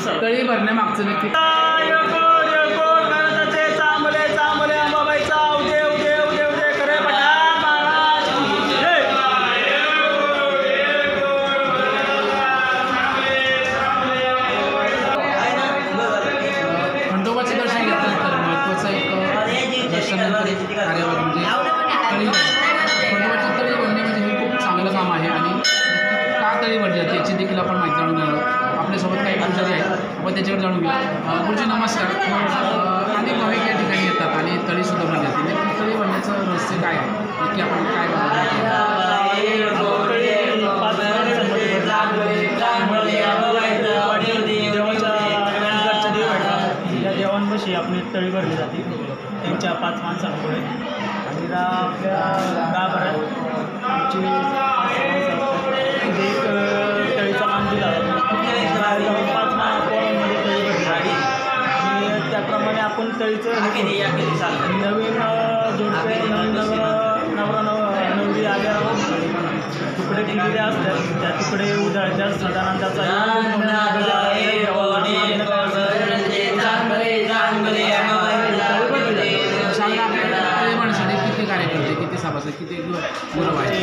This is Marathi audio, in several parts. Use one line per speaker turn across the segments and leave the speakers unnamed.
तळी भरण्यामागचं नक्की खंडोबाचे दर्शन घेतल्यानंतर महत्त्वाचं एक दर्शनानंतर एक कार्यवाही म्हणजे तळी खंडोबाची तळी भरणे म्हणजे हे खूप चांगलं काम आहे आणि नक्की का तळी भरली जाते याची देखील आपण माहिती जाणून घेणार आहोत. आपल्यासोबत काही पुजारी आहेत आपण त्याच्यावर जाणून घेऊया. गुरुजी नमस्कार. अनेक भाविक या ठिकाणी येतात आणि तळीसुद्धा भरली जाते. नक्की तळी भरण्याचं रहस्य काय आहे? नक्की आपण काय
या देवांपाशी आपली तळी भरली जाते त्यांच्या 5 माणसांपुढे आणि आपल्या गाभाऱ्यात आमची 5 माणसं एक तळीचा मान दिला जातो. 5 पोळांमध्ये तळी भरली जाते आणि त्याप्रमाणे आपण तळीचं नवीन जोडपे नवीन नवरा नवरी आल्यावर तुकडे केलेले असतात त्या तुकडे उधळतात साधारणतः
किती कार्यकर्ते किती सभासद किती गुरु आहे?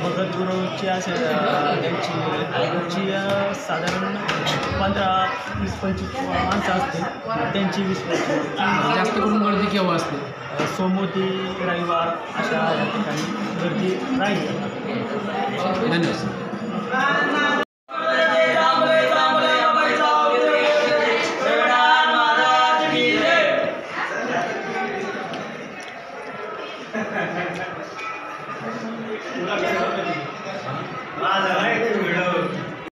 भगत गुरुची असेल त्यांची साधारण 15-20-25 माणसं असते त्यांची 20-25.
जास्त करून गर्दी केव्हा असते?
सोमवती रविवार अशा ठिकाणी गर्दी राहील.
धन्यवाद.